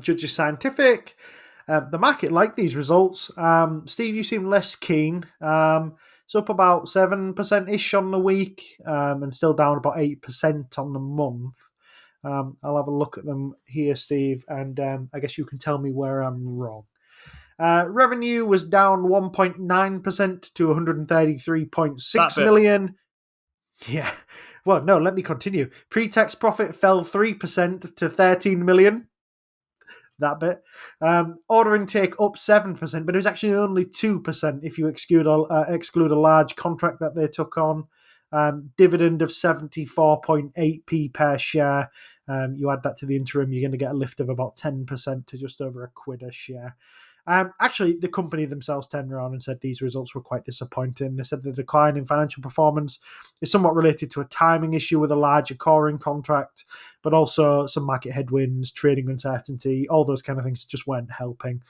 Judges Scientific. The market liked these results. Steve, you seem less keen. It's up about 7%-ish on the week, and still down about 8% on the month. I'll have a look at them here, Steve, and I guess you can tell me where I'm wrong. Revenue was down 1.9% to 133.6 million. Yeah. Well, no, let me continue. Pre-tax profit fell 3% to 13 million. That bit. Order intake up 7%, but it was actually only 2% if you exclude a large contract that they took on. Dividend of 74.8p per share. You add that to the interim, you're going to get a lift of about 10% to just over £1 a share. Actually, the company themselves turned around and said these results were quite disappointing. They said the decline in financial performance is somewhat related to a timing issue with a larger coring contract, but also some market headwinds, trading uncertainty, all those kind of things just weren't helping.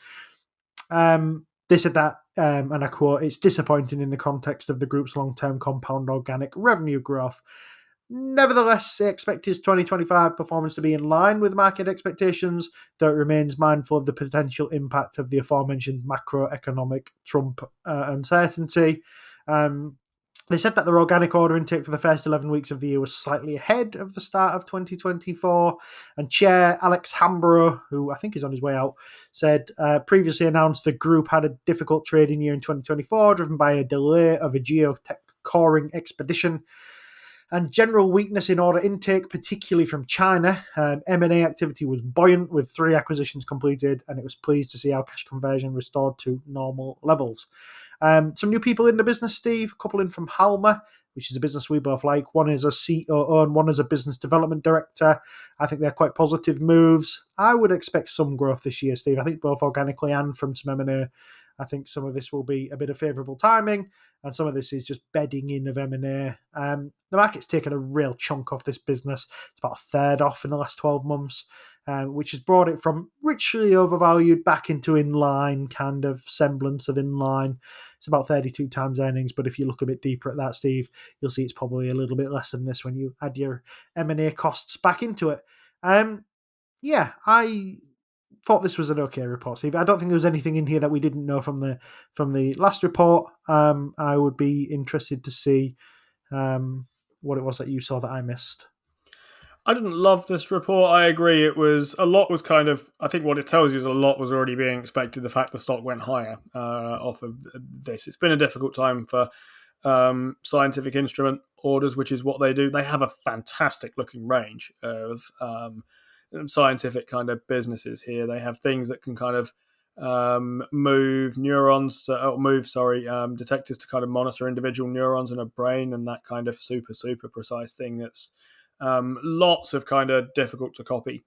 They said that, and I quote, "It's disappointing in the context of the group's long-term compound organic revenue growth. Nevertheless, they expect his 2025 performance to be in line with market expectations, though it remains mindful of the potential impact of the aforementioned macroeconomic Trump uncertainty." They said that their organic order intake for the first 11 weeks of the year was slightly ahead of the start of 2024. And Chair Alex Hambro, who I think is on his way out, said previously announced the group had a difficult trading year in 2024, driven by a delay of a geotech coring expedition and general weakness in order intake, particularly from China. M&A activity was buoyant with 3 acquisitions completed, and it was pleased to see our cash conversion restored to normal levels. Some new people in the business, Steve, a couple in from Halma, which is a business we both like. One is a COO and one is a business development director. I think they're quite positive moves. I would expect some growth this year, Steve. I think both organically and from some M&A. I think some of this will be a bit of favourable timing, and some of this is just bedding in of M&A. The market's taken a real chunk off this business. It's about a third off in the last 12 months, which has brought it from richly overvalued back into inline, kind of semblance of inline. It's about 32 times earnings, but if you look a bit deeper at that, Steve, you'll see it's probably a little bit less than this when you add your M&A costs back into it. Yeah, I thought this was an okay report, Steve. I don't think there was anything in here that we didn't know from the last report. I would be interested to see what it was that you saw that I missed. I didn't love this report. I agree. I think what it tells you is a lot was already being expected. The fact the stock went higher off of this. It's been a difficult time for scientific instrument orders, which is what they do. They have a fantastic looking range of scientific kind of businesses here. They have things that can kind of move detectors to kind of monitor individual neurons in a brain, and that kind of super precise thing that's lots of kind of difficult to copy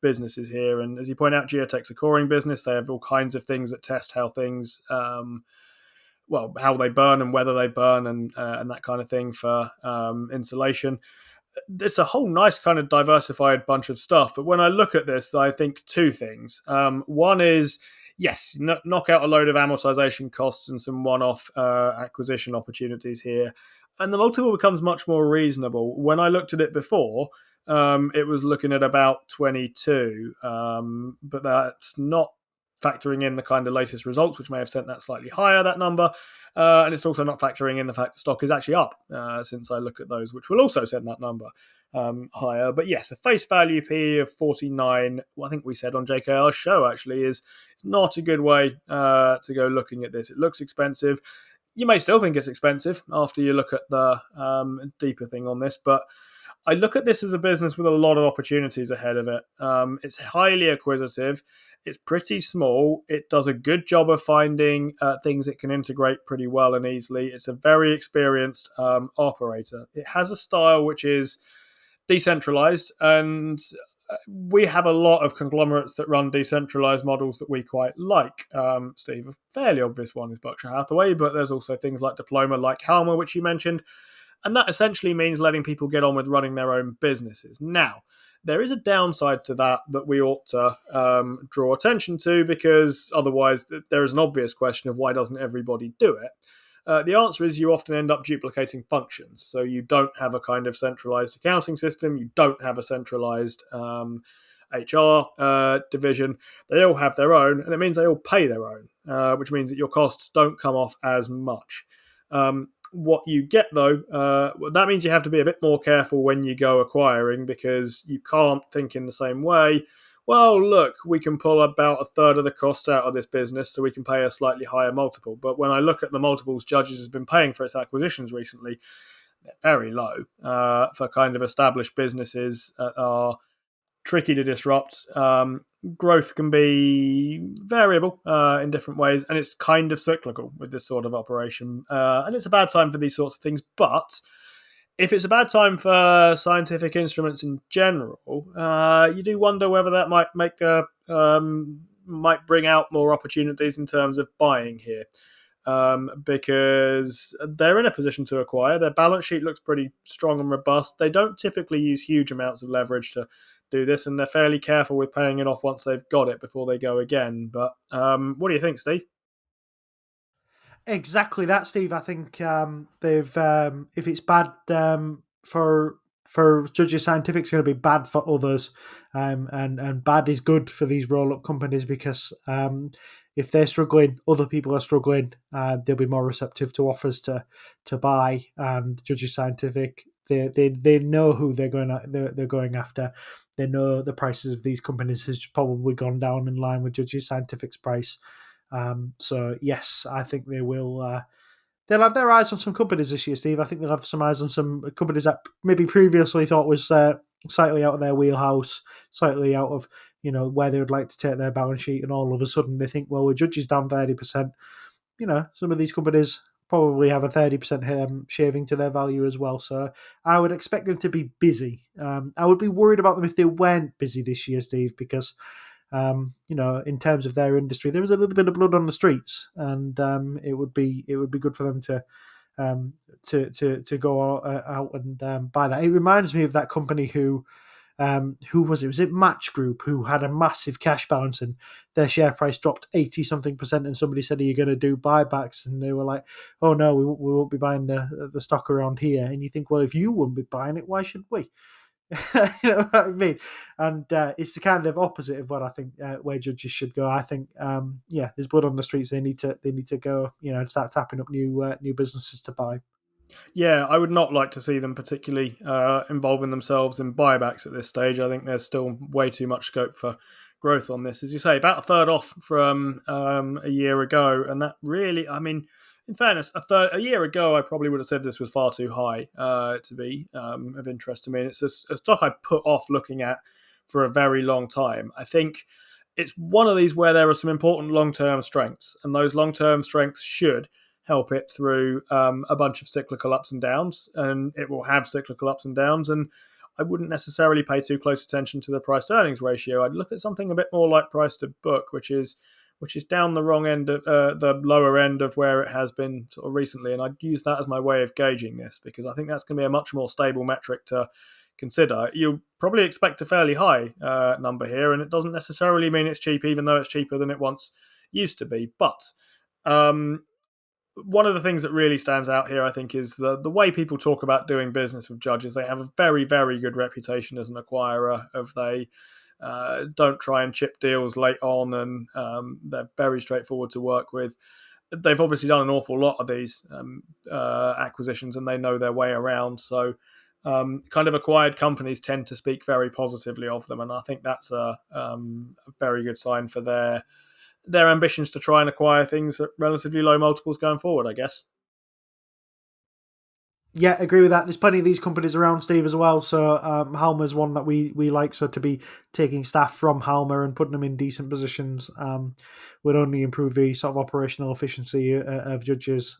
businesses here. And as you point out, geotech's a coring business. They have all kinds of things that test how things how they burn and whether they burn and that kind of thing for insulation. It's a whole nice kind of diversified bunch of stuff. But when I look at this, I think 2 things. One is, yes, knock out a load of amortization costs and some one-off acquisition opportunities here, and the multiple becomes much more reasonable. When I looked at it before, it was looking at about 22, but that's not factoring in the kind of latest results, which may have sent that slightly higher, that number. And it's also not factoring in the fact the stock is actually up since I look at those, which will also send that number higher. But yes, a face value P of 49, I think we said on JKR's show actually, is not a good way to go looking at this. It looks expensive. You may still think it's expensive after you look at the deeper thing on this, but I look at this as a business with a lot of opportunities ahead of it. It's highly acquisitive. It's pretty small. It does a good job of finding things it can integrate pretty well and easily. It's a very experienced operator. It has a style which is decentralized, and we have a lot of conglomerates that run decentralized models that we quite like. Steve, a fairly obvious one is Berkshire Hathaway, but there's also things like Diploma, like Halma, which you mentioned. And that essentially means letting people get on with running their own businesses. Now, there is a downside to that we ought to draw attention to, because otherwise there is an obvious question of why doesn't everybody do it? The answer is you often end up duplicating functions. So you don't have a kind of centralized accounting system. You don't have a centralized HR division, they all have their own, and it means they all pay their own, which means that your costs don't come off as much. What you get though, that means you have to be a bit more careful when you go acquiring, because you can't think in the same way. Well, look, we can pull about a third of the costs out of this business so we can pay a slightly higher multiple. But when I look at the multiples Judges has been paying for its acquisitions recently, they're very low for kind of established businesses that are tricky to disrupt. Growth can be variable in different ways, and it's kind of cyclical with this sort of operation. And it's a bad time for these sorts of things. But if it's a bad time for scientific instruments in general, you do wonder whether that might bring out more opportunities in terms of buying here. Because they're in a position to acquire. Their balance sheet looks pretty strong and robust. They don't typically use huge amounts of leverage to do this, and they're fairly careful with paying it off once they've got it before they go again. But what do you think, Steve? Exactly that, Steve. I think they've if it's bad for Judges Scientific, it's going to be bad for others, and bad is good for these roll up companies, because if they're struggling, other people are struggling. They'll be more receptive to offers to buy. And Judges Scientific, they know who they're going after. They know the prices of these companies has probably gone down in line with Judges Scientific's price. So yes, I think they will. They'll have their eyes on some companies this year, Steve. I think they'll have some eyes on some companies that maybe previously thought was slightly out of their wheelhouse, slightly out of where they would like to take their balance sheet, and all of a sudden they think, well, with Judges down 30%, some of these companies probably have a 30% shaving to their value as well. So I would expect them to be busy. I would be worried about them if they weren't busy this year, Steve, because in terms of their industry, there was a little bit of blood on the streets, and it would be good for them to go out and buy that. It reminds me of that company who was it? Was it Match Group, who had a massive cash balance and their share price dropped 80 something percent, and somebody said, "Are you going to do buybacks?" And they were like, "Oh no, we won't be buying the stock around here." And you think, well, if you wouldn't be buying it, why should we? You know what I mean? And it's the kind of opposite of what I think where Judges should go. I think, there's blood on the streets. They need to go, and start tapping up new businesses to buy. Yeah, I would not like to see them particularly involving themselves in buybacks at this stage. I think there's still way too much scope for growth on this. As you say, about a third off from a year ago. And that really, I mean, in fairness, a year ago, I probably would have said this was far too high to be of interest to me. And it's a stock I put off looking at for a very long time. I think it's one of these where there are some important long-term strengths, and those long-term strengths should help it through a bunch of cyclical ups and downs, and it will have cyclical ups and downs. And I wouldn't necessarily pay too close attention to the price to earnings ratio. I'd look at something a bit more like price to book, which is down the wrong end, the lower end of where it has been sort of recently. And I'd use that as my way of gauging this, because I think that's going to be a much more stable metric to consider. You'll probably expect a fairly high number here, and it doesn't necessarily mean it's cheap, even though it's cheaper than it once used to be. But one of the things that really stands out here, I think, is the way people talk about doing business with Judges. They have a very, very good reputation as an acquirer. They don't try and chip deals late on, and they're very straightforward to work with. They've obviously done an awful lot of these acquisitions, and they know their way around. So kind of acquired companies tend to speak very positively of them, and I think that's a very good sign for their ambitions to try and acquire things at relatively low multiples going forward, I guess. Yeah, agree with that. There's plenty of these companies around, Steve, as well. So Halma's one that we like. So to be taking staff from Halma and putting them in decent positions would only improve the sort of operational efficiency of Judges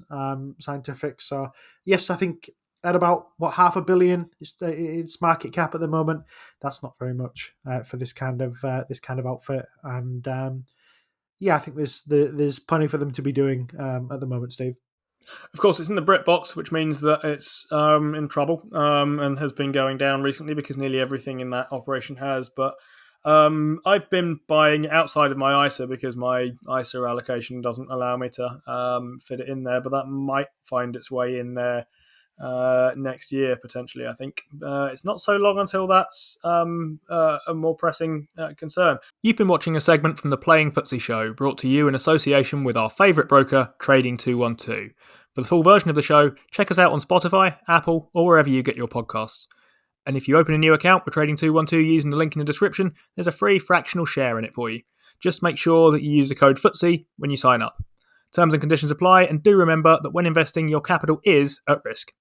Scientific. So yes, I think at about $500 million, it's market cap at the moment. That's not very much for this kind of outfit. And I think there's plenty for them to be doing at the moment, Steve. Of course, it's in the Brit box, which means that it's in trouble and has been going down recently, because nearly everything in that operation has. But I've been buying outside of my ISA, because my ISA allocation doesn't allow me to fit it in there. But that might find its way in there next year, potentially. I think it's not so long until that's a more pressing concern. You've been watching a segment from the Playing FTSE show, brought to you in association with our favourite broker, Trading 212. For the full version of the show, check us out on Spotify, Apple, or wherever you get your podcasts. And if you open a new account with Trading 212 using the link in the description, there's a free fractional share in it for you. Just make sure that you use the code FTSE when you sign up. Terms and conditions apply, and do remember that when investing, your capital is at risk.